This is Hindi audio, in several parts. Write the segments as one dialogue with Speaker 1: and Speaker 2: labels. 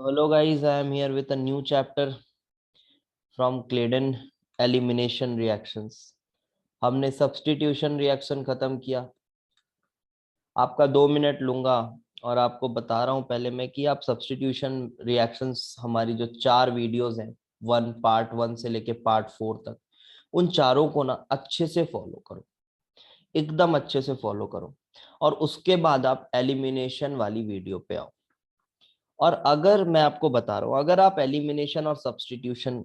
Speaker 1: Hello guys, I am here with a new chapter from Claydon elimination reactions. हमने substitution reaction खत्म किया। आपका 2 मिनट लूंगा और आपको बता रहा हूं पहले मैं कि आप substitution reactions हमारी जो 4 वीडियोस हैं, पार्ट 1 से लेके पार्ट 4 तक, उन चारों को ना अच्छे से फॉलो करो, एकदम अच्छे से फॉलो करो और उसके बाद आप एलिमिनेशन वाली वीडियो पे आओ। और अगर मैं आपको बता रहा हूं, अगर आप एलिमिनेशन और सब्स्टिट्यूशन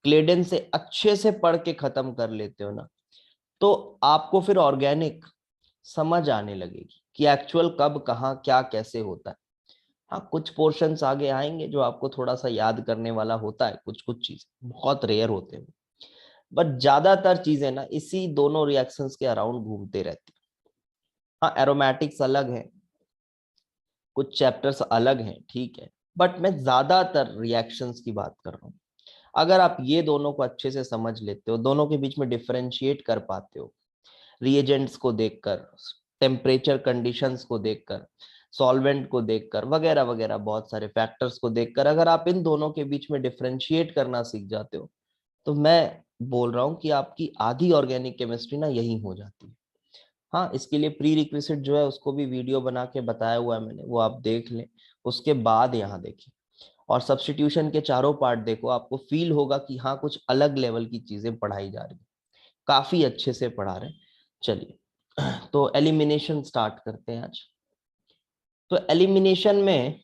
Speaker 1: क्लेडन से अच्छे से पढ़ के खत्म कर लेते हो ना, तो आपको फिर ऑर्गेनिक समझ आने लगेगी कि एक्चुअल कब कहाँ क्या कैसे होता है। हाँ, कुछ पोर्शंस आगे आएंगे जो आपको थोड़ा सा याद करने वाला होता है, कुछ कुछ चीज बहुत रेयर होते हैं, बट ज्यादातर चीजें ना इसी दोनों रिएक्शंस के अराउंड घूमते रहती है। हाँ, एरोमेटिक्स अलग है, कुछ चैप्टर्स अलग हैं, ठीक है, बट मैं ज्यादातर रिएक्शंस की बात कर रहा हूँ। अगर आप ये दोनों को अच्छे से समझ लेते हो, दोनों के बीच में डिफरेंशिएट कर पाते हो, रिएजेंट्स को देखकर, टेम्परेचर कंडीशंस को देखकर, सॉल्वेंट को देखकर, वगैरह वगैरह बहुत सारे फैक्टर्स को देखकर अगर आप इन दोनों के बीच में डिफरेंशिएट करना सीख जाते हो, तो मैं बोल रहा हूँ कि आपकी आधी ऑर्गेनिक केमिस्ट्री ना यही हो जाती है। हाँ, इसके लिए प्री रिक्विजिट जो है उसको भी वीडियो बना के बताया हुआ है मैंने, वो आप देख लें, उसके बाद यहाँ देखिए और सब्स्टिट्यूशन के चारों पार्ट देखो, आपको फील होगा कि हाँ कुछ अलग लेवल की चीजें पढ़ाई जा रही है, काफी अच्छे से पढ़ा रहे हैं। चलिए तो एलिमिनेशन स्टार्ट करते हैं आज। तो एलिमिनेशन में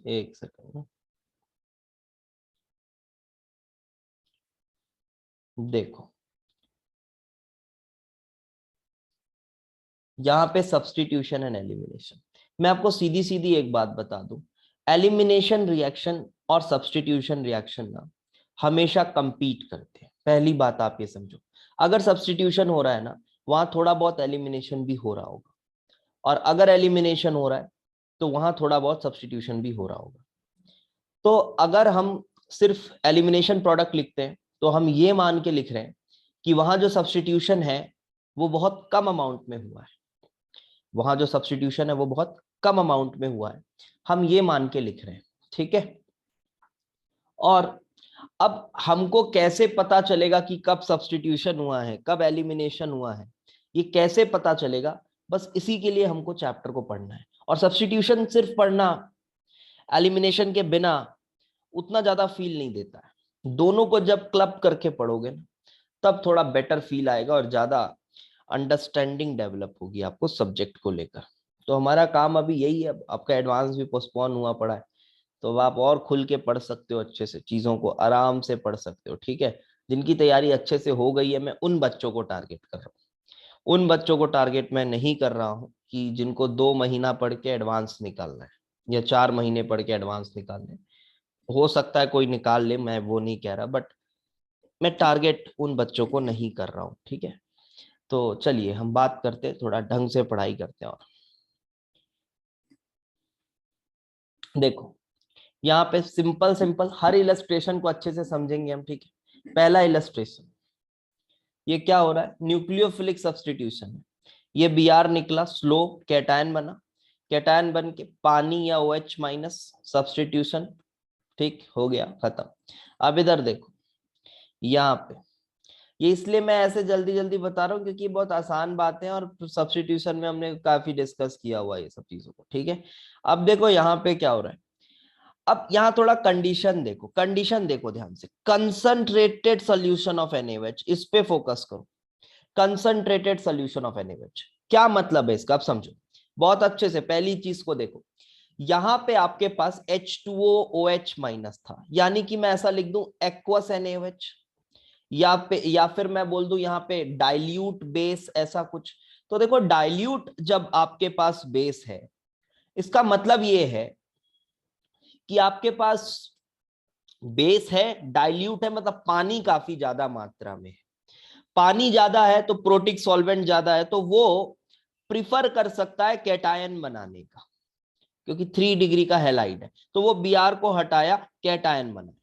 Speaker 1: एक सेकंड देखो, यहाँ पे सब्स्टिट्यूशन एंड एलिमिनेशन, मैं आपको सीधी सीधी एक बात बता दूं, एलिमिनेशन रिएक्शन और सब्स्टिट्यूशन रिएक्शन ना हमेशा कंपीट करते हैं। पहली बात आप ये समझो, अगर सब्स्टिट्यूशन हो रहा है ना, वहां थोड़ा बहुत एलिमिनेशन भी हो रहा होगा, और अगर एलिमिनेशन हो रहा है तो वहां थोड़ा बहुत सब्स्टिट्यूशन भी हो रहा होगा। तो अगर हम सिर्फ एलिमिनेशन प्रोडक्ट लिखते हैं तो हम ये मान के लिख रहे हैं कि वहां जो सब्स्टिट्यूशन है वो बहुत कम अमाउंट में हुआ है, वहां जो सब्स्टिट्यूशन है वो बहुत कम अमाउंट में हुआ है, हम ये मान के लिख रहे हैं, ठीक है। और अब हमको कैसे पता चलेगा कि कब सब्स्टिट्यूशन हुआ है कब एलिमिनेशन हुआ है, ये कैसे पता चलेगा, बस इसी के लिए हमको चैप्टर को पढ़ना है। और सब्स्टिट्यूशन सिर्फ पढ़ना एलिमिनेशन के बिना उतना ज्यादा फील नहीं देता है, दोनों को जब क्लब करके पढ़ोगे ना तब थोड़ा बेटर फील आएगा और ज्यादा अंडरस्टैंडिंग डेवलप होगी आपको सब्जेक्ट को लेकर। तो हमारा काम अभी यही है, आपका एडवांस भी पोस्टपोन हुआ पड़ा है, तो अब आप और खुल के पढ़ सकते हो, अच्छे से चीजों को आराम से पढ़ सकते हो, ठीक है। जिनकी तैयारी अच्छे से हो गई है, मैं उन बच्चों को टारगेट कर रहा हूँ, उन बच्चों को टारगेट मैं नहीं कर रहा हूँ कि जिनको 2 महीना पढ़ के एडवांस निकालना है या 4 महीने पढ़ के एडवांस निकालना है। हो सकता है कोई निकाल ले, मैं वो नहीं कह रहा, बट मैं टारगेट उन बच्चों को नहीं कर रहा हूँ, ठीक है। तो चलिए हम बात करते हैं, थोड़ा ढंग से पढ़ाई करते हैं। और देखो, यहाँ पे सिंपल सिंपल हर इलस्ट्रेशन को अच्छे से समझेंगे हम, ठीक है। पहला इलस्ट्रेशन, ये क्या हो रहा है, न्यूक्लियोफिलिक सब्स्टिट्यूशन है। ये Br निकला, स्लो कैटायन बना, कैटायन बन के पानी या OH माइनस, सब्स्टिट्यूशन, ठीक हो गया, खत्म। अब इधर देखो, यहाँ पे ये इसलिए मैं ऐसे जल्दी जल्दी बता रहा हूँ क्योंकि ये बहुत आसान बातें हैं और सब्स्टिट्यूशन में हमने काफी डिस्कस किया हुआ है ये सब चीजों को, ठीक है। अब देखो यहाँ पे क्या हो रहा है, अब यहाँ थोड़ा कंडीशन देखो, कंडीशन देखो ध्यान से, कंसंट्रेटेड सोल्यूशन ऑफ NaOH, इस पे फोकस करो। कंसंट्रेटेड सोल्यूशन ऑफ NaOH क्या मतलब है इसका, अब समझो बहुत अच्छे से। पहली चीज को देखो, यहां पे आपके पास H2O OH माइनस था, यानी कि मैं ऐसा लिख दूं एक्वस NaOH, या फिर मैं बोल दूं यहाँ पे डाइल्यूट बेस, ऐसा कुछ। तो देखो, डाइल्यूट जब आपके पास बेस है, इसका मतलब ये है कि आपके पास बेस है, डाइल्यूट है, मतलब पानी काफी ज्यादा मात्रा में है। पानी ज्यादा है तो प्रोटिक सॉल्वेंट ज्यादा है, तो वो प्रिफर कर सकता है कैटायन बनाने का, क्योंकि 3 डिग्री का हैलाइड है, तो वो Br को हटाया, कैटायन बना,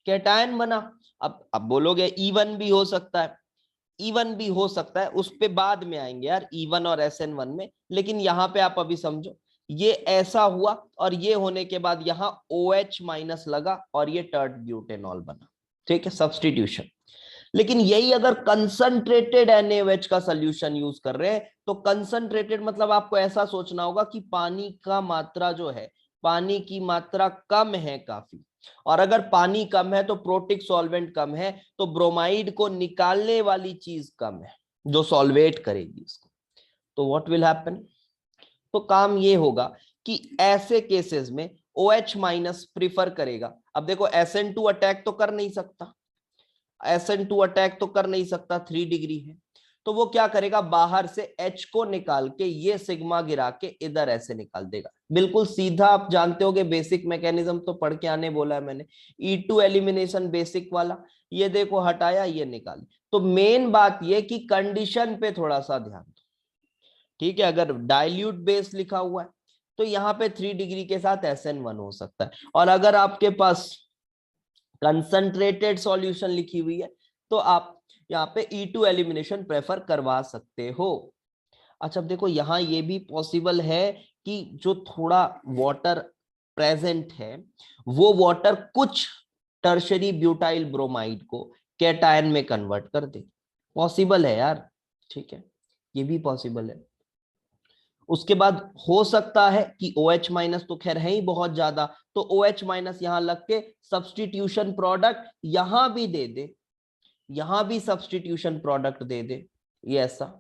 Speaker 1: कैटायन बना। अब बोलोगे E1 भी हो सकता है, E1 भी हो सकता है, उस पे बाद में आएंगे यार, E1 और SN1 में, लेकिन यहां पे आप अभी समझो ये ऐसा हुआ और ये होने के बाद यहां OH माइनस लगा और ये टर्ट ब्यूटेनॉल बना, ठीक है, सब्स्टिट्यूशन। लेकिन यही अगर कंसंट्रेटेड NaOH का सोल्यूशन यूज कर रहे हैं तो कंसंट्रेटेड मतलब आपको ऐसा सोचना होगा कि पानी का मात्रा जो है, पानी की मात्रा कम है काफी, और अगर पानी कम है तो प्रोटिक सॉल्वेंट कम है, तो ब्रोमाइड को निकालने वाली चीज कम है जो सॉल्वेट करेगी इसको। तो व्हाट विल हैपन, तो काम ये होगा कि ऐसे केसेस में OH माइनस प्रिफर करेगा। अब देखो SN2 अटैक तो कर नहीं सकता, SN2 अटैक तो कर नहीं सकता, 3 डिग्री है, तो वो क्या करेगा, बाहर से H को निकाल के ये सिग्मा गिरा के इधर ऐसे निकाल देगा, बिल्कुल सीधा। आप जानते होगे बेसिक मैकेनिज्म तो पढ़ के आने बोला है मैंने, E2 एलिमिनेशन बेसिक वाला, ये देखो हटाया ये निकाल। तो मेन बात ये कि कंडीशन पे थोड़ा सा ध्यान दो, ठीक है। अगर डाइल्यूट बेस लिखा हुआ है तो यहाँ पे 3 डिग्री के साथ SN1 हो सकता है, और अगर आपके पास कंसंट्रेटेड सॉल्यूशन लिखी हुई है तो आप यहाँ पे E2 एलिमिनेशन प्रेफर करवा सकते हो। अच्छा अब देखो यहाँ ये भी पॉसिबल है कि जो थोड़ा वाटर प्रेजेंट है वो वाटर कुछ टर्शरी ब्यूटाइल ब्रोमाइड को कैटायन में कन्वर्ट कर दे, पॉसिबल है यार, ठीक है, ये भी पॉसिबल है। उसके बाद हो सकता है कि OH माइनस तो खैर है ही बहुत ज्यादा, तो OH माइनस यहां लग के सब्स्टिट्यूशन प्रोडक्ट यहां भी दे दे, यहां भी सब्स्टिट्यूशन प्रोडक्ट दे दे, ये ऐसा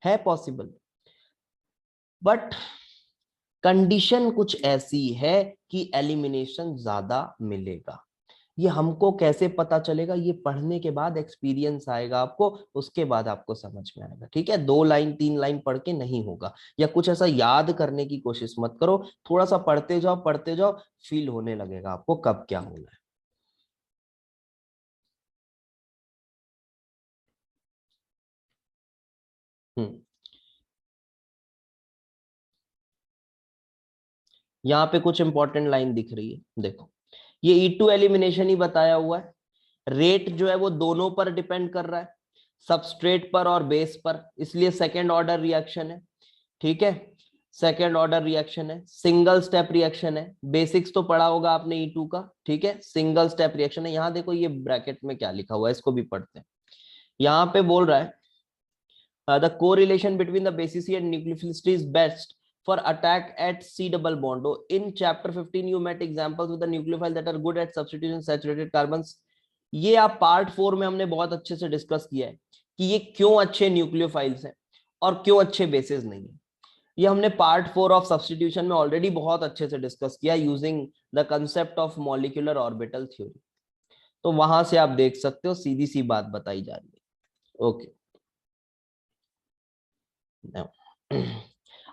Speaker 1: है पॉसिबल। बट कंडीशन कुछ ऐसी है कि एलिमिनेशन ज्यादा मिलेगा। ये हमको कैसे पता चलेगा, ये पढ़ने के बाद एक्सपीरियंस आएगा आपको, उसके बाद आपको समझ में आएगा, ठीक है। 2 लाइन 3 लाइन पढ़ के नहीं होगा, या कुछ ऐसा याद करने की कोशिश मत करो, थोड़ा सा पढ़ते जाओ, फील होने लगेगा आपको कब क्या होना है। यहाँ पे कुछ इंपॉर्टेंट लाइन दिख रही है, देखो ये E2 एलिमिनेशन ही बताया हुआ है, रेट जो है वो दोनों पर डिपेंड कर रहा है, सबस्ट्रेट पर और बेस पर, इसलिए सेकेंड ऑर्डर रिएक्शन है, ठीक है, सेकेंड ऑर्डर रिएक्शन है, सिंगल स्टेप रिएक्शन है, बेसिक्स तो पढ़ा होगा आपने E2 का, ठीक है, सिंगल स्टेप रिएक्शन है। यहाँ देखो ये ब्रैकेट में क्या लिखा हुआ है, इसको भी पढ़ते हैं। यहाँ पे बोल रहा है the correlation between the basicity and nucleophilicity is best for attack at C double bond. In chapter 15 you met examples with the nucleophile that are good at substitution saturated carbons. ये आप पार्ट 4 में हमने बहुत अच्छे से डिस्कस किया है कि ये क्यों अच्छे न्यूक्लियोफाइल्स हैं और क्यों अच्छे बेसेस नहीं है। ये हमने पार्ट 4 ऑफ सब्स्टिट्यूशन में ऑलरेडी बहुत अच्छे से डिस्कस किया using the concept of molecular orbital theory, तो वहां से आप देख सकते हो, सीधी सी बात बताई जा रही है। ओके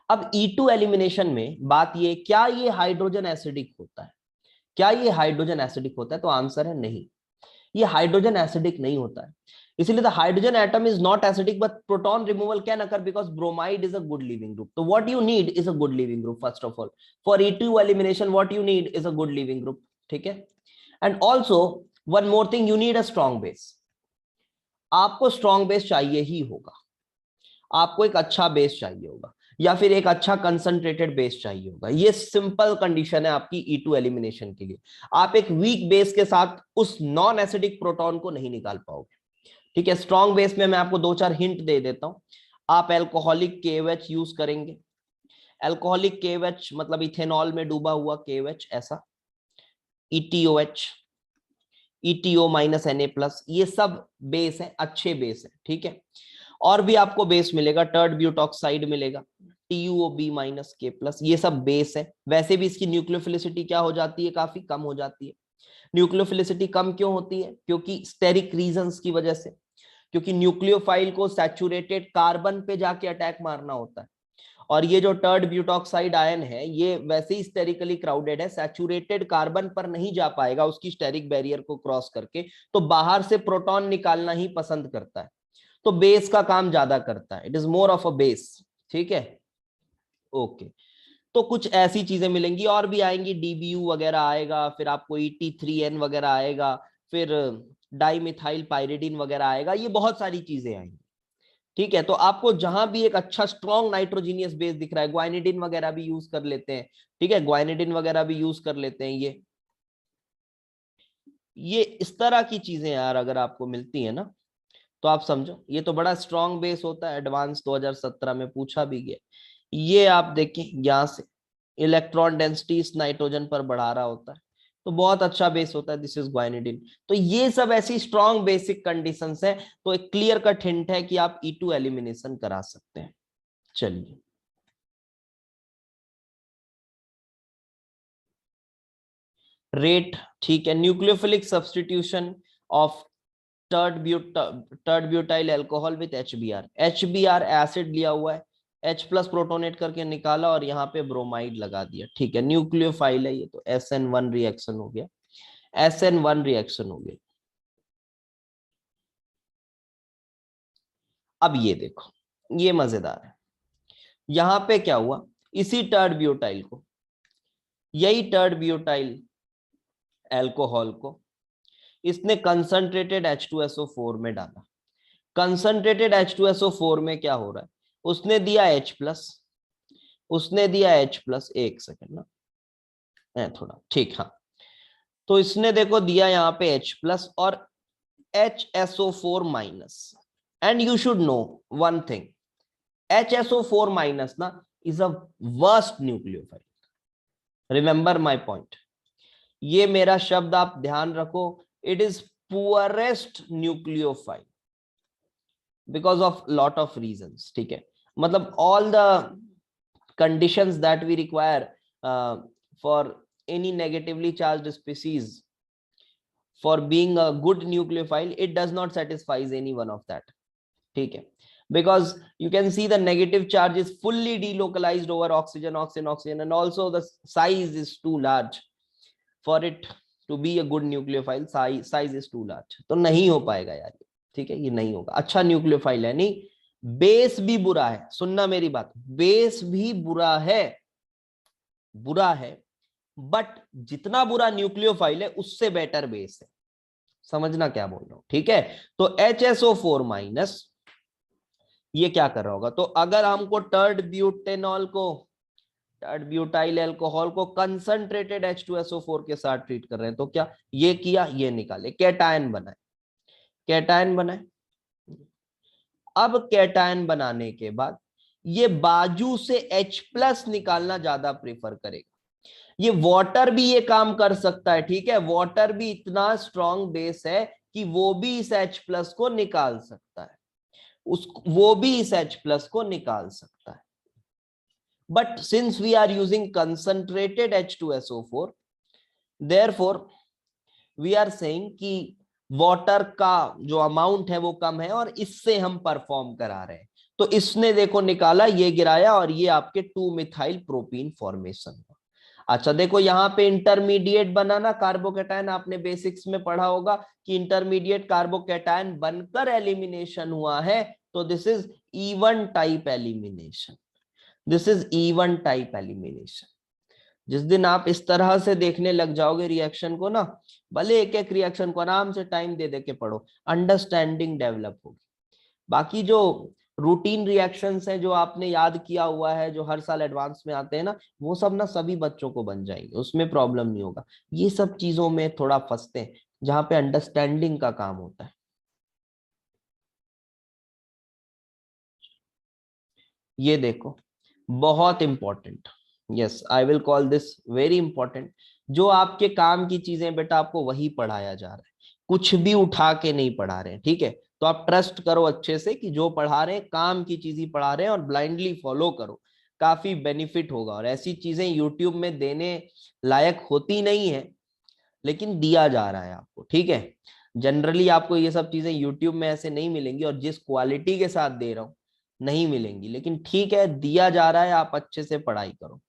Speaker 1: अब E2 एलिमिनेशन में बात ये, क्या ये हाइड्रोजन एसिडिक होता है, क्या ये हाइड्रोजन एसिडिक होता है, तो आंसर है नहीं, ये हाइड्रोजन एसिडिक नहीं होता है। इसलिए the hydrogen atom is not acidic but proton removal can occur because bromide is a good leaving group. तो what you need is a good leaving group first of all for E2 elimination, what you need is a good leaving group, ठीक है। And also one more thing, you need a strong base, आपको स्ट्रॉन्ग बेस चाहिए ही होगा, आपको एक अच्छा बेस चाहिए होगा, या फिर एक अच्छा कंसंट्रेटेड बेस चाहिए होगा। ये सिंपल कंडीशन है आपकी E2 एलिमिनेशन के लिए। आप एक वीक बेस के साथ उस नॉन एसिडिक प्रोटॉन को नहीं निकाल पाओगे, ठीक है। स्ट्रॉन्ग बेस में मैं आपको 2-4 हिंट दे देता हूं। आप एल्कोहलिक KOH यूज करेंगे, एल्कोहलिक KOH मतलब इथेनॉल में डूबा हुआ KOH, ऐसा ETOH, ETO माइनस Na+, ये सब बेस है, अच्छे बेस है, ठीक है। और भी आपको बेस मिलेगा, टर्ड ब्यूटॉक्साइड मिलेगा, TuOB माइनस K+, ये सब बेस है। वैसे भी इसकी न्यूक्लियोफिलिसिटी क्या हो जाती है, काफी कम हो जाती है। न्यूक्लियोफिलिसिटी कम क्यों होती है, क्योंकि स्टेरिक रीजंस की वजह से, क्योंकि न्यूक्लियोफाइल को सैचुरेटेड कार्बन पे जाके अटैक मारना होता है, और ये जो टर्ड ब्यूटॉक्साइड आयन है ये वैसे ही स्टेरिकली क्राउडेड है, सैचुरेटेड कार्बन पर नहीं जा पाएगा उसकी स्टेरिक बैरियर को क्रॉस करके, तो बाहर से प्रोटॉन निकालना ही पसंद करता है, तो बेस का काम ज्यादा करता है, it is more of a base, ठीक है। ओके, तो कुछ ऐसी चीजें मिलेंगी, और भी आएंगी, DBU वगैरह आएगा, फिर आपको ET3N वगैरह आएगा, फिर डाइमिथाइल पाइरिडिन वगैरह आएगा, ये बहुत सारी चीजें आएंगी, ठीक है, तो आपको जहां भी एक अच्छा स्ट्रॉन्ग नाइट्रोजीनियस बेस दिख रहा है, ग्वाइनिडिन वगैरह भी यूज कर लेते हैं, ठीक है, ग्वाइनिडिन वगैरह भी यूज कर लेते हैं। ये इस तरह की चीजें यार अगर आपको मिलती है ना, तो आप समझो ये तो बड़ा स्ट्रॉन्ग बेस होता है। एडवांस 2017 में पूछा भी गया। ये आप देखें यहाँ से इलेक्ट्रॉन डेंसिटी इस नाइट्रोजन पर बढ़ा रहा होता है, तो बहुत अच्छा बेस होता है। This is guanidine. तो ये सब ऐसी स्ट्रॉन्ग बेसिक कंडीशंस है, तो एक क्लियर कट हिंट है कि आप E2 एलिमिनेशन करा सकते हैं। चलिए, रेट ठीक है। Nucleophilic substitution of टर्ड butyl alcohol with HBr। HBr acid लिया हुआ है, H प्लस प्रोटोनेट करके निकाला और यहाँ पे ब्रोमाइड लगा दिया। ठीक है, न्यूक्लियोफाइल है ये, तो SN1 रिएक्शन हो गया। SN1 रिएक्शन हो गया। अब ये देखो, ये मजेदार है। यहां पे क्या हुआ, इसी टर्ड ब्यूटाइल को, यही टर्ड ब्यूटाइल एल्कोहल को इसने कंसंट्रेटेड H2SO4 में डाला। कंसंट्रेटेड H2SO4 में क्या हो रहा है, उसने दिया H प्लस, उसने दिया H प्लस, एक सेकेंड ना थोड़ा, ठीक, हाँ। तो इसने देखो दिया यहाँ पे H प्लस और HSO4 minus. And you should know one thing, HSO4 minus ना is a worst nucleophile. Remember my point, ये मेरा शब्द आप ध्यान रखो। It is poorest nucleophile because of lot of reasons. ठीक है, मतलब all the conditions that we require for any negatively charged species for being a good nucleophile, it does not satisfies any one of that. ठीक है, because you can see the negative charge is fully delocalized over oxygen, oxygen, oxygen, and also the size is too large for it to be a good nucleophile. Size is too large, तो नहीं हो पाएगा यार। ठीक है, ये नहीं होगा। अच्छा न्यूक्लियोफाइल है नहीं, बेस भी बुरा है। सुनना मेरी बात, बेस भी बुरा है, बुरा है, बट जितना बुरा न्यूक्लियोफाइल है उससे बेटर बेस है। समझना क्या बोल रहा हूं, ठीक है। तो HSO4 माइनस ये क्या कर रहा होगा, तो अगर हमको टर्ड ब्यूटेनॉल को, टर्ड ब्यूटाइल अल्कोहल को कंसंट्रेटेड H2SO4 के साथ ट्रीट कर रहे हैं, तो क्या ये किया, ये निकाले, कैटायन बनाए, कैटायन बनाए। अब कैटायन बनाने के बाद ये बाजू से H प्लस निकालना ज्यादा प्रेफर करेगा। ये वाटर भी ये काम कर सकता है, ठीक है, वाटर भी इतना स्ट्रॉन्ग बेस है कि वो भी इस H प्लस को निकाल सकता है, वो भी इस H प्लस को निकाल सकता है। But since we are using concentrated H2SO4, therefore we are saying कि वाटर का जो अमाउंट है वो कम है और इससे हम परफॉर्म करा रहे हैं। तो इसने देखो निकाला, ये गिराया और ये आपके 2 मिथाइल प्रोपीन फॉर्मेशन हुआ। अच्छा देखो यहाँ पे इंटरमीडिएट बना ना कार्बोकैटायन, आपने बेसिक्स में पढ़ा होगा कि इंटरमीडिएट कार्बोकैटायन बनकर एलिमिनेशन हुआ है, तो this is E1 type elimination. This is E1 type elimination. जिस दिन आप इस तरह से देखने लग जाओगे रिएक्शन को ना, भले एक एक रिएक्शन को आराम से टाइम दे दे के पढ़ो, अंडरस्टैंडिंग डेवलप होगी। बाकी जो रूटीन रिएक्शंस हैं जो आपने याद किया हुआ है, जो हर साल एडवांस में आते हैं ना, वो सब ना सभी बच्चों को बन जाएंगे, उसमें प्रॉब्लम नहीं होगा। ये सब चीजों में थोड़ा फंसते हैं जहां पे अंडरस्टैंडिंग का काम होता है। ये देखो बहुत important, yes I will call this very important. जो आपके काम की चीजें बेटा आपको वही पढ़ाया जा रहा है, कुछ भी उठा के नहीं पढ़ा रहे हैं, ठीक है। तो आप ट्रस्ट करो अच्छे से कि जो पढ़ा रहे हैं काम की चीज ही पढ़ा रहे हैं और ब्लाइंडली फॉलो करो, काफी बेनिफिट होगा। और ऐसी चीजें यूट्यूब में देने लायक होती नहीं है, लेकिन दिया जा रहा है आपको, ठीक है। जनरली आपको ये सब चीजें यूट्यूब में ऐसे नहीं मिलेंगी और जिस क्वालिटी के साथ दे रहा हूं नहीं मिलेंगी, लेकिन ठीक है दिया जा रहा है, आप अच्छे से पढ़ाई करो।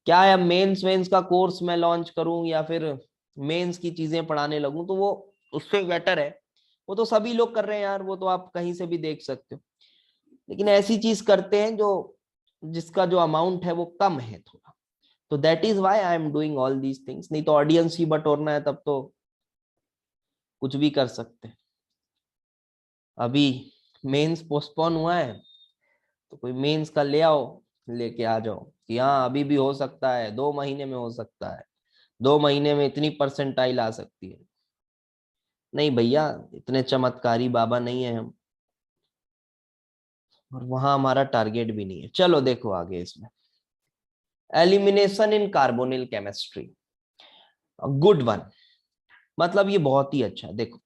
Speaker 1: क्या है, मेंस वेंस का कोर्स मैं लॉन्च करूं या फिर मेंस की चीजें पढ़ाने लगूं, तो वो उससे बेटर है। वो तो सभी लोग कर रहे हैं यार, वो तो आप कहीं से भी देख सकते हो। लेकिन ऐसी चीज करते हैं जो जिसका जो अमाउंट है वो कम है थोड़ा, तो that is why I am doing all these things. नहीं तो ऑडियंस ही बटोरना है तब तो कुछ भी कर सकते हैं। अभी मेंस पोस्टपोन हुआ है तो कोई मेंस का ले आओ, लेके आ जाओ कि हाँ अभी भी हो सकता है, 2 महीने में हो सकता है, 2 महीने में इतनी परसेंटाइल आ सकती है। नहीं भैया, इतने चमत्कारी बाबा नहीं है हम, और वहां हमारा टारगेट भी नहीं है। चलो देखो आगे इसमें, एलिमिनेशन इन कार्बोनिल केमिस्ट्री, गुड वन, मतलब ये बहुत ही अच्छा है। देखो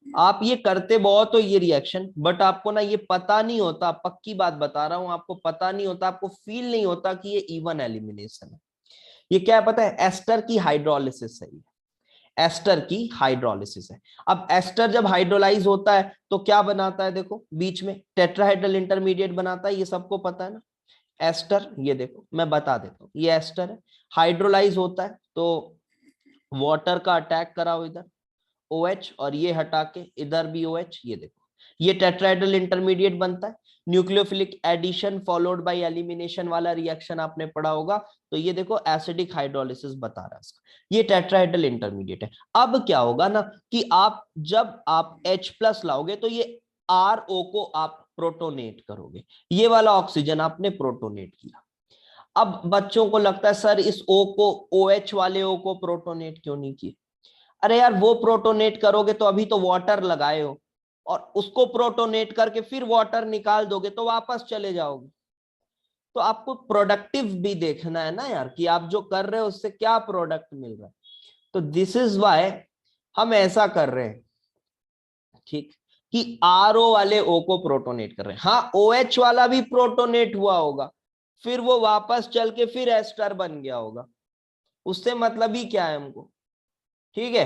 Speaker 1: आप ये करते बहुत हो ये रिएक्शन, बट आपको ना ये पता नहीं होता, पक्की बात बता रहा हूं, आपको पता नहीं होता, आपको फील नहीं होता कि ये इवन एलिमिनेशन है। ये क्या है पता है? एस्टर की हाइड्रोलिसिस है, एस्टर की हाइड्रोलिसिस है। अब एस्टर जब हाइड्रोलाइज होता है तो क्या बनाता है? देखो बीच में टेट्राहाइड्रल इंटरमीडिएट बनाता है, ये सबको पता है ना। एस्टर, ये देखो मैं बता देता हूँ, ये एस्टर है, हाइड्रोलाइज होता है तो वाटर का अटैक कराओ इधर OH, और ये हटा के इधर भी OH, ये देखो ये टेट्राहाइड्रल इंटरमीडिएट बनता है। Nucleophilic addition followed by elimination वाला रिएक्शन आपने पढ़ा होगा, तो ये देखो एसिडिक हाइड्रोलिसिस बता रहा है इसका, ये टेट्राहाइड्रल इंटरमीडिएट है। अब क्या होगा ना कि आप जब आप H+ लाओगे तो ये RO को आप प्रोटोनेट करोगे, ये वाला ऑक्सीजन आपने प्रोटोनेट किया। अब बच्चों को लगता है सर इस O को, OH वाले O को प्रोटोनेट क्यों नहीं किए? अरे यार वो प्रोटोनेट करोगे तो अभी तो वाटर लगाए हो, और उसको प्रोटोनेट करके फिर वाटर निकाल दोगे तो वापस चले जाओगे। तो आपको प्रोडक्टिव भी देखना है ना यार, कि आप जो कर रहे हो उससे क्या प्रोडक्ट मिल रहा है। तो दिस इज वाई हम ऐसा कर रहे हैं, ठीक, कि RO वाले O को प्रोटोनेट कर रहे हैं। हाँ OH वाला भी प्रोटोनेट हुआ होगा, फिर वो वापस चल के फिर एस्टर बन गया होगा, उससे मतलब ही क्या है हमको, ठीक है।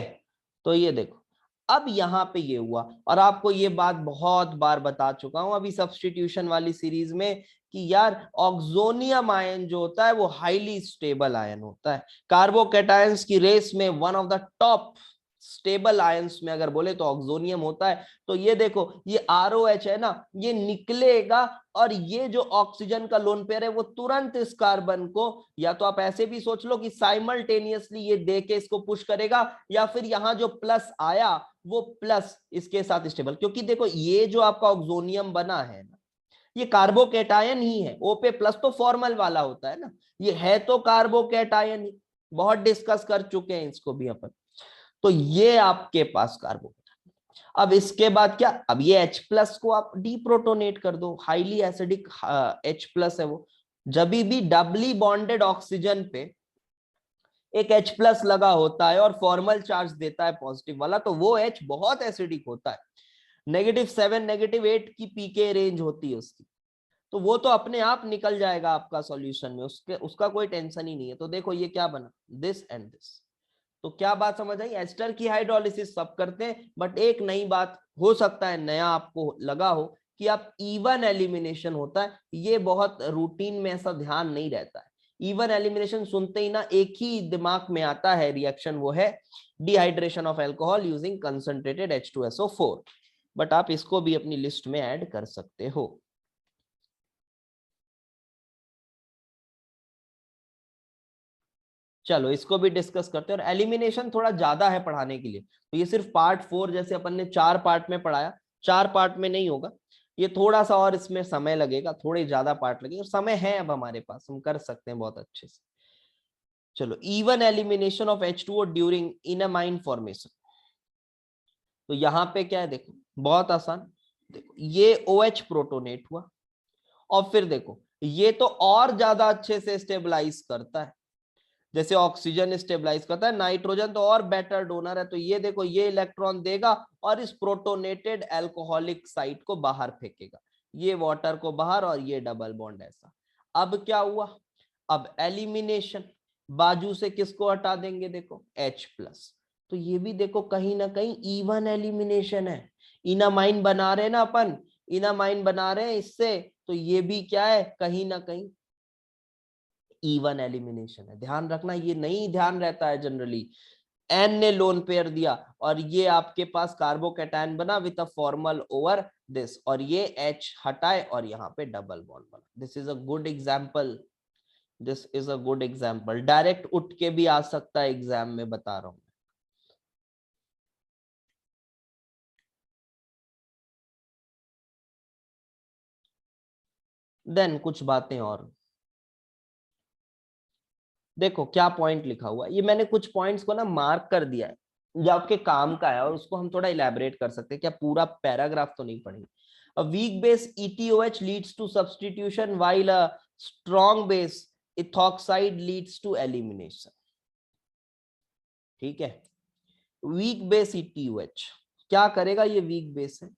Speaker 1: तो ये देखो अब यहाँ पे ये हुआ, और आपको ये बात बहुत बार बता चुका हूं अभी सब्स्टिट्यूशन वाली सीरीज में, कि यार ऑक्सोनियम आयन जो होता है वो हाईली स्टेबल आयन होता है। कार्बोकैटायंस की रेस में one of the top stable ions में अगर बोले तो ऑक्सोनियम होता है। तो ये देखो ये ROH है ना, ये निकलेगा, और ये जो ऑक्सीजन का लोन पेयर है वो तुरंत इस कार्बन को, या तो आप ऐसे भी सोच लो कि साइमल्टेनियसली ये दे के इसको पुश करेगा, या फिर यहां जो प्लस आया वो प्लस इसके साथ स्टेबल, क्योंकि देखो ये जो आपका ऑक्सोनियम बना है ना, ये कार्बोकैटायन ही है, O पे प्लस तो फॉर्मल वाला होता है ना, ये है तो कार्बोकैटायन ही, बहुत डिस्कस कर चुके हैं इसको भी अपन। तो ये आपके पास कार्बो, अब इसके बाद क्या, अब ये H+ को आप डीप्रोटोनेट कर दो, हाईली एसिडिक H+ है वो। जब भी डबली बॉन्डेड ऑक्सीजन पे एक H+ लगा होता है और फॉर्मल चार्ज देता है पॉजिटिव वाला, तो वो H बहुत एसिडिक होता है, -7 -8 की पीके रेंज होती है उसकी। तो वो तो अपने आप निकल जाएगा आपका सॉल्यूशन में, उसका कोई टेंशन ही नहीं है। तो देखो ये क्या बना, दिस एंड दिस। तो क्या बात समझ आई? एस्टर की हाइड्रोलिसिस सब करते हैं, बट एक नई बात हो सकता है नया आपको लगा हो कि आप इवन एलिमिनेशन होता है, ये बहुत रूटीन में ऐसा ध्यान नहीं रहता है। इवन एलिमिनेशन सुनते ही ना एक ही दिमाग में आता है रिएक्शन, वो है dehydration of alcohol using concentrated H2SO4, but आप इसको भी अपनी लिस्ट में ऐड कर सकते हो। चलो इसको भी डिस्कस करते हैं। और एलिमिनेशन थोड़ा ज्यादा है पढ़ाने के लिए, तो ये सिर्फ पार्ट 4, जैसे अपन ने 4 पार्ट में पढ़ाया, 4 पार्ट में नहीं होगा ये, थोड़ा सा और इसमें समय लगेगा, थोड़े ज्यादा पार्ट लगेगा, और समय है अब हमारे पास, हम कर सकते हैं बहुत अच्छे से। चलो even elimination of H2O during enamine formation, तो यहाँ पे क्या है देखो, बहुत आसान। देखो ये OH प्रोटोनेट हुआ, और फिर देखो ये तो और ज्यादा अच्छे से स्टेबलाइज करता है, जैसे ऑक्सीजन स्टेबलाइज करता है, नाइट्रोजन तो और बेटर डोनर है। तो ये देखो ये इलेक्ट्रॉन देगा और इस प्रोटोनेटेड एल्कोहलिक साइट को बाहर फेंकेगा, ये वाटर को बाहर, और ये डबल बॉन्ड ऐसा। अब क्या हुआ, अब एलिमिनेशन, बाजू से किसको हटा देंगे, देखो H+। तो ये भी देखो कहीं ना कहीं इवन एलिमिनेशन है, इनामाइन बना रहे हैं ना अपन, इनामाइन बना रहे हैं इससे, तो ये भी क्या है कहीं ना कहीं इवन एलिमिनेशन है। ध्यान रखना ये नहीं ध्यान रहता है जनरली, एन ने लोन पेयर दिया और ये आपके पास कार्बोकैटायन बना with a formal over this, और ये H हटाए और यहाँ पे डबल बॉन्ड बना। This is a good example, this is a good example, direct उठ के भी आ सकता है एग्जाम में, बता रहा हूं। देन कुछ बातें और देखो क्या पॉइंट लिखा हुआ है, ये मैंने कुछ पॉइंट्स को ना मार्क कर दिया है जो आपके काम का है, और उसको हम थोड़ा इलेबोरेट कर सकते हैं। क्या पूरा पैराग्राफ तो नहीं पढ़ेंगे। A weak base ETOH leads to substitution while a strong base ethoxide leads to elimination. ठीक है, वीक बेस ETOH क्या करेगा, ये वीक बेस है,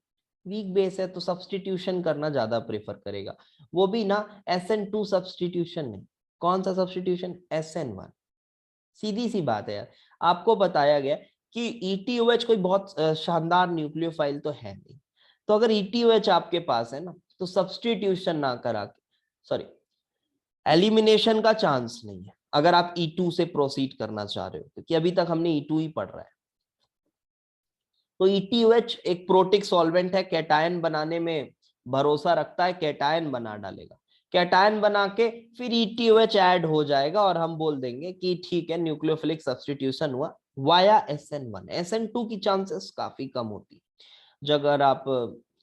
Speaker 1: वीक बेस है तो सब्सटीट्यूशन करना ज्यादा प्रेफर करेगा, वो भी ना SN2 सब्सटीट्यूशन नहीं। कौन सा सब्सटीट्यूशन, SN1। सीधी सी बात है यार, आपको बताया गया कि ETOH कोई बहुत शानदार न्यूक्लियोफाइल तो है नहीं, तो अगर ETOH आपके पास है ना तो सब्सटीट्यूशन ना करा के, सॉरी, एलिमिनेशन का चांस नहीं है अगर आप E2 से प्रोसीड करना चाह रहे हो, क्योंकि अभी तक हमने E2 ही पढ़ रहा है। तो ETOH एक प्रोटिक सॉल्वेंट है, कैटायन बनाने में भरोसा रखता है, कैटायन बना डालेगा, कैटायन बना के फिर ETOH ऐड हो जाएगा और हम बोल देंगे कि ठीक है न्यूक्लियोफिलिक सब्स्टिट्यूशन हुआ वाया SN1। SN2 की चांसेस काफी कम होती है जब अगर आप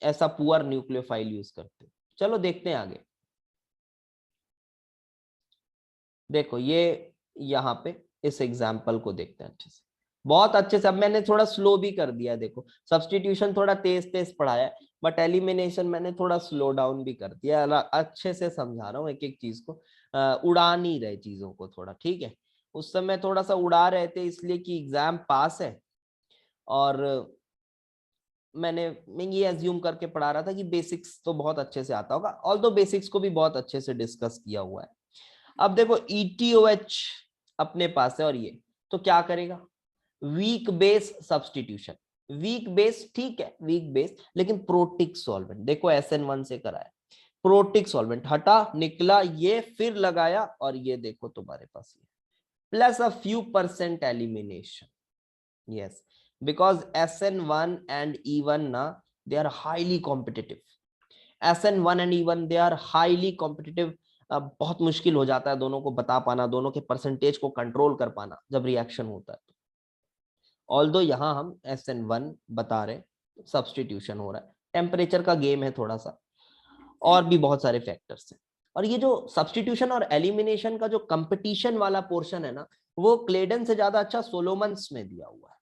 Speaker 1: ऐसा पुअर न्यूक्लियोफाइल यूज करते हो। चलो देखते हैं आगे। देखो ये यहाँ पे इस एग्जाम्पल को देखते हैं अच्छे से, बहुत अच्छे से। अब मैंने थोड़ा स्लो भी कर दिया है, देखो सब्स्टिट्यूशन थोड़ा तेज तेज पढ़ाया है, बट एलिमिनेशन मैंने थोड़ा स्लो डाउन भी कर दिया, अच्छे से समझा रहा हूँ एक एक चीज को, उड़ा नहीं रहे चीजों को थोड़ा, ठीक है। उस समय थोड़ा सा उड़ा रहे थे इसलिए कि एग्जाम पास है, और मैं ये एज्यूम करके पढ़ा रहा था कि बेसिक्स तो बहुत अच्छे से आता होगा, ऑल्दो बेसिक्स को भी बहुत अच्छे से डिस्कस किया हुआ है। अब देखो ETOH अपने पास है, और ये तो क्या करेगा, weak base substitution. Weak base ठीक है, वीक बेस, लेकिन प्रोटिक सॉल्वेंट, देखो SN1 से कराया, प्रोटिक सॉल्वेंट हटा निकला ये, फिर लगाया और ये देखो तुम्हारे पास ये plus a few % elimination. yes, because SN1 and E1 na, they are highly competitive. SN1 and E1 they are highly competitive. बहुत मुश्किल हो जाता है दोनों को बता पाना, दोनों के परसेंटेज को कंट्रोल कर पाना जब रिएक्शन होता है। ऑल्दो यहाँ हम SN1 बता रहे, सब्स्टिट्यूशन हो रहा है, टेम्परेचर का गेम है थोड़ा सा, और भी बहुत सारे फैक्टर्स हैं। और ये जो सब्स्टिट्यूशन और एलिमिनेशन का जो कंपटीशन वाला पोर्शन है ना, वो क्लेडन से ज्यादा अच्छा सोलोमन्स में दिया हुआ है,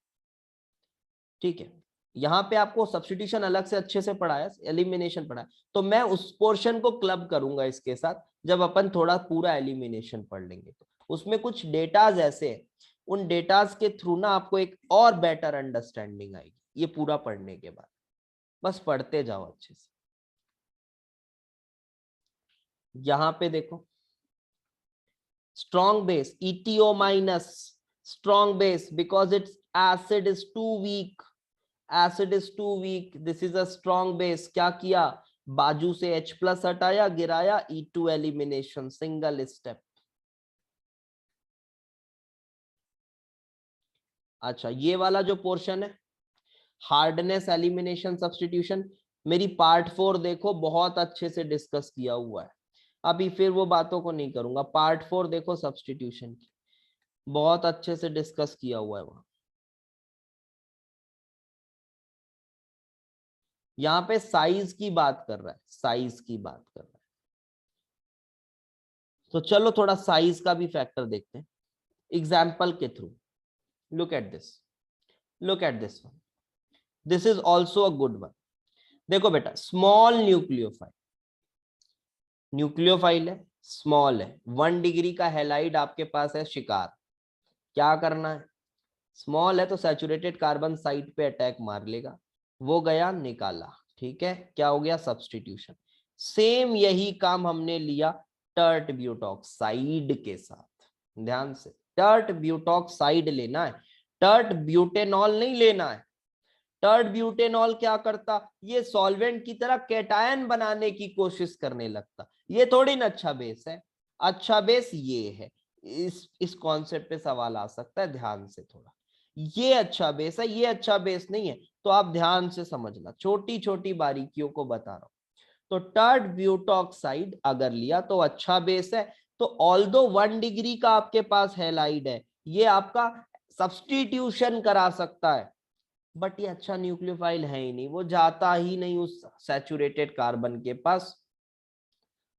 Speaker 1: ठीक है। यहाँ पे आपको सब्स्टिट्यूशन अलग से अच्छे से पढ़ाया, एलिमिनेशन पढ़ाया, तो मैं उस पोर्शन को क्लब करूंगा इसके साथ जब अपन थोड़ा पूरा एलिमिनेशन पढ़ लेंगे। तो उसमें कुछ डेटाज ऐसे हैं, उन डेटाज के थ्रू ना आपको एक और बेटर अंडरस्टैंडिंग आएगी ये पूरा पढ़ने के बाद। बस पढ़ते जाओ अच्छे से। यहाँ पे देखो strong base ETO minus, strong base because its acid is too weak, acid is too weak, this is a strong base। क्या किया, बाजू से H+ हटाया, गिराया, E2 एलिमिनेशन, सिंगल स्टेप। अच्छा ये वाला जो पोर्शन है हार्डनेस एलिमिनेशन सब्स्टिट्यूशन, मेरी पार्ट 4 देखो बहुत अच्छे से डिस्कस किया हुआ है, अभी फिर वो बातों को नहीं करूंगा। पार्ट 4 देखो सब्स्टिट्यूशन की, बहुत अच्छे से डिस्कस किया हुआ है वहां। यहाँ पे साइज की बात कर रहा है, साइज की बात कर रहा है, तो चलो थोड़ा साइज का भी फैक्टर देखते हैं एग्जाम्पल के through. Look at this, look at this one, this is also a good one. देखो बेटा स्मॉल न्यूक्लियोफाइल, न्यूक्लियोफाइल है, स्मॉल है, 1 डिग्री का हैलाइड आपके पास है शिकार। क्या करना है, स्मॉल है तो सैचुरेटेड कार्बन साइट पे अटैक मार लेगा, वो गया निकाला, ठीक है, क्या हो गया, सब्स्टिट्यूशन। सेम यही काम हमने लिया टर्ट ब्यूटॉक्साइड के साथ, ध्यान से, टर्ट ब्यूटॉक्साइड लेना है, टर्ट ब्यूटेनॉल नहीं लेना है। टर्ट ब्यूटेनॉल क्या करता, ये सॉल्वेंट की तरह कैटायन बनाने की कोशिश करने लगता, ये थोड़ी ना अच्छा बेस है, अच्छा बेस ये है। इस कॉन्सेप्ट पे सवाल आ सकता है, ध्यान से थोड़ा, ये अच्छा बेस है, ये अच्छा बेस नहीं है, तो आप ध्यान से समझना, छोटी छोटी बारीकियों को बता रहा हूं। तो टर्ट ब्यूटॉक्साइड अगर लिया तो अच्छा बेस है, तो ऑल्दो 1 डिग्री का आपके पास हैलाइड है, ये आपका सब्स्टिट्यूशन करा सकता है, बट ये अच्छा न्यूक्लियोफाइल है ही नहीं, वो जाता ही नहीं उस सैचुरेटेड कार्बन के पास,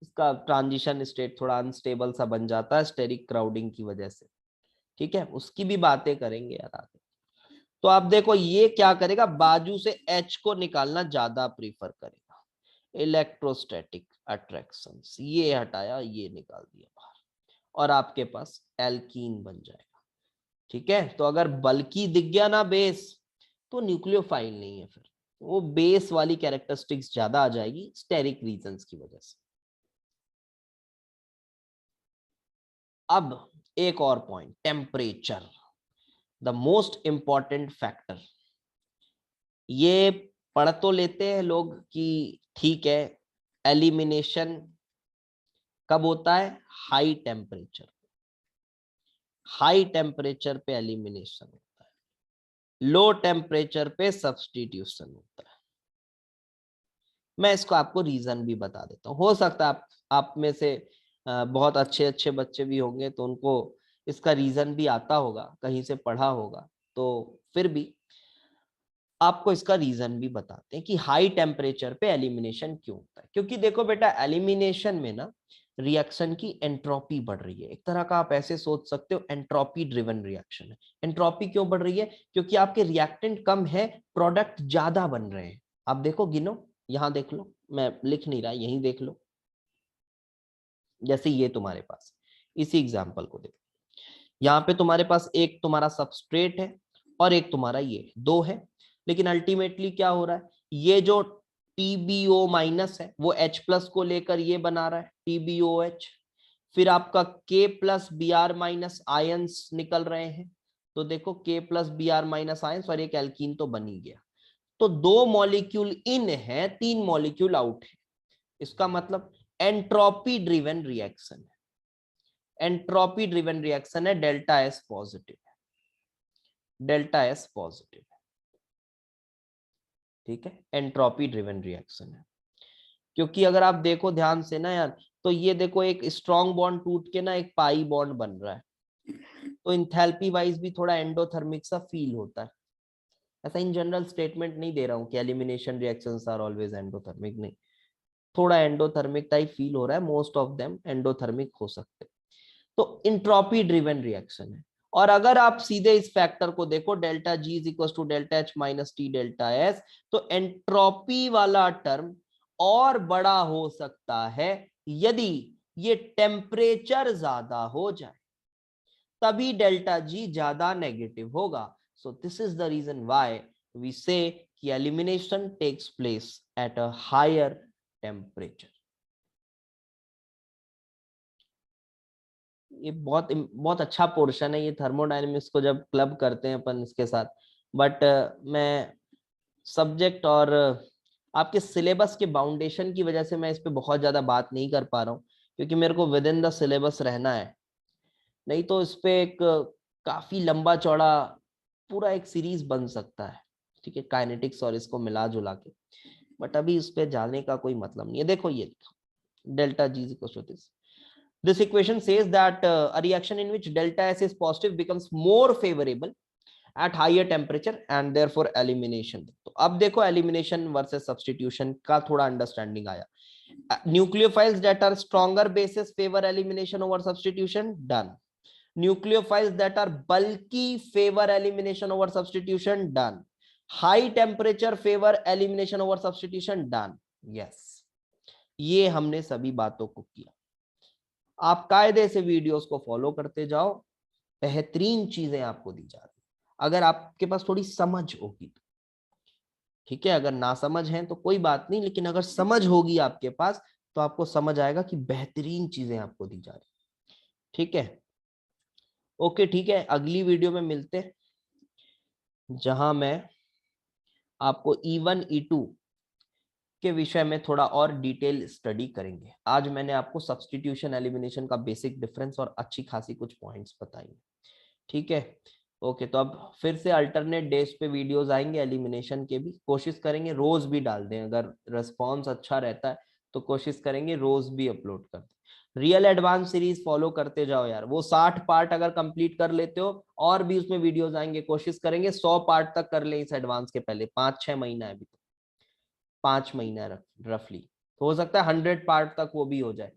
Speaker 1: इसका ट्रांजिशन स्टेट थोड़ा अनस्टेबल सा बन जाता है स्टेरिक क्राउडिंग की वजह से। ठीक है, उसकी भी बातें करेंगे यार आगे। तो आप देखो ये क्या करेगा, बाजू से H को निकालना ज्यादा प्रीफर करेगा। इलेक्ट्रोस्टैटिक अट्रैक्शंस, ये हटाया, ये निकाल दिया बाहर, और आपके पास एल्कीन बन जाएगा। ठीक है, तो अगर बल्कि दिख गया ना बेस, तो न्यूक्लियोफाइल नहीं है, फिर वो बेस वाली कैरेक्टरिस्टिक्स ज्यादा आ जाएगी स्टेरिक रीजंस की वजह से। अब एक और point, temperature, the most important factor. ये पढ़ तो लेते हैं लोग कि ठीक है, एलिमिनेशन कब होता है, हाई टेम्परेचर, हाई टेम्परेचर पे एलिमिनेशन होता है, लो टेम्परेचर पे सब्स्टिट्यूशन होता है। मैं इसको आपको रीजन भी बता देता हूँ, हो सकता है आप में से बहुत अच्छे अच्छे बच्चे भी होंगे तो उनको इसका रीजन भी आता होगा, कहीं से पढ़ा होगा, तो फिर भी आपको इसका रीजन भी बताते हैं कि हाई टेम्परेचर पे एलिमिनेशन क्यों होता है। क्योंकि देखो बेटा, एलिमिनेशन में ना रिएक्शन की एंट्रोपी बढ़ रही है, एक तरह का आप ऐसे सोच सकते हो एंट्रोपी ड्रिवन रिएक्शन है। एंट्रोपी क्यों बढ़ रही है, क्योंकि आपके रिएक्टेंट कम है, प्रोडक्ट ज्यादा बन रहे हैं। आप देखो, गिनो, यहां देख लो, मैं लिख नहीं रहा, यहीं देख लो। जैसे ये तुम्हारे पास, इसी एग्जांपल को देखो, यहाँ पे तुम्हारे पास एक तुम्हारा सबस्ट्रेट है और एक तुम्हारा ये, दो है। लेकिन अल्टीमेटली क्या हो रहा है, ये जो TbO माइनस है वो H प्लस को लेकर ये बना रहा है TbOH। फिर आपका K plus Br minus ions निकल रहे हैं, तो देखो K plus Br minus ions और एक एल्कीन तो बन ही गया। तो दो मॉलिक्यूल इन है, तीन मॉलिक्यूल आउट है। इसका मतलब एंट्रोपी ड्रिवन रिएक्शन है, एंट्रोपी ड्रिवन रिएक्शन है, डेल्टा एस पॉजिटिव है, डेल्टा एस पॉजिटिव है। ठीक है, एंट्रोपी ड्रिवन रिएक्शन है। क्योंकि अगर आप देखो ध्यान से ना यार, तो ये देखो एक स्ट्रॉन्ग बॉन्ड टूट के ना एक पाई बॉन्ड बन रहा है, तो इंथैल्पी वाइज भी थोड़ा एंडोथर्मिक सा फील होता है। ऐसा इन जनरल स्टेटमेंट नहीं दे रहा हूँ कि elimination reactions are always endothermic, नहीं, थोड़ा एंडोथर्मिक टाइप फील हो रहा है, मोस्ट ऑफ देम एंडोथर्मिक हो सकते हैं। तो इंट्रोपी ड्रिवन रिएक्शन है। और अगर आप सीधे इस फैक्टर को देखो, delta G is equal to delta H minus T delta S, तो एंट्रोपी वाला टर्म और बड़ा हो सकता है यदि ये टेम्परेचर ज्यादा हो जाए, तभी डेल्टा जी ज्यादा नेगेटिव होगा। So this is the reason why we say कि elimination takes place at a higher temperature. ये बहुत बहुत अच्छा पोर्शन है ये थर्मोडायनेमिक्स को जब क्लब करते हैं अपन इसके साथ। बट मैं सब्जेक्ट और आपके सिलेबस के बाउंडेशन की वजह से मैं इस पे बहुत ज्यादा बात नहीं कर पा रहा हूँ, क्योंकि मेरे को विद इन द सिलेबस रहना है। नहीं तो इस पे एक काफी लंबा चौड़ा पूरा एक सीरीज बन सकता है, ठीक है, काइनेटिक्स और इसको मिला जुला के। बट अभी इस पे जाने का कोई मतलब नहीं है। देखो ये delta G equal to this, this equation says that a reaction in which delta S is positive becomes more favorable at higher temperature and therefore elimination। तो अब देखो elimination versus substitution का थोड़ा understanding आया। Nucleophiles that are stronger bases favor elimination over substitution, done। Nucleophiles that are bulky favor elimination over substitution, done। High temperature favor elimination over substitution, done। Yes, ये हमने सभी बातों को किया। आप कायदे से वीडियोस को फॉलो करते जाओ, बेहतरीन चीजें आपको दी जा रही, अगर आपके पास थोड़ी समझ होगी तो। ठीक है, अगर ना समझ है तो कोई बात नहीं, लेकिन अगर समझ होगी आपके पास तो आपको समझ आएगा कि बेहतरीन चीजें आपको दी जा रही। ठीक है, ओके, ठीक है, अगली वीडियो में मिलते हैं जहां मैं आपको E1 E2 के विषय में थोड़ा और डिटेल स्टडी करेंगे। आज मैंने आपको सब्स्टिट्यूशन एलिमिनेशन का बेसिक डिफरेंस और अच्छी खासी कुछ पॉइंट्स बताएंगे। ठीक है, ओके, तो अब फिर से अल्टरनेट डेज पे वीडियोस आएंगे एलिमिनेशन के भी, कोशिश करेंगे रोज भी डाल दें, अगर रिस्पॉन्स अच्छा रहता है तो कोशिश करेंगे रोज भी अपलोड कर दें। रियल एडवांस सीरीज फॉलो करते जाओ यार, वो 60 पार्ट अगर कंप्लीट कर लेते हो और भी उसमें वीडियोस आएंगे, कोशिश करेंगे 100 पार्ट तक कर लें इस एडवांस के पहले, 5-6 महीना है अभी तो, 5 महीना रफली। तो हो सकता है 100 पार्ट तक वो भी हो जाए।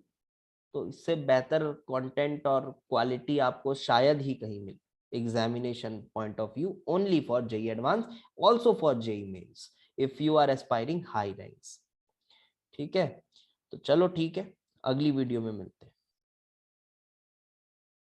Speaker 1: तो इससे बेहतर कंटेंट और क्वालिटी आपको शायद ही कहीं मिले examination point of view, only for JEE advance, also for JEE mains if you are aspiring high ranks. ठीक है, तो चलो ठीक है, अगली वीडियो में मिलते हैं।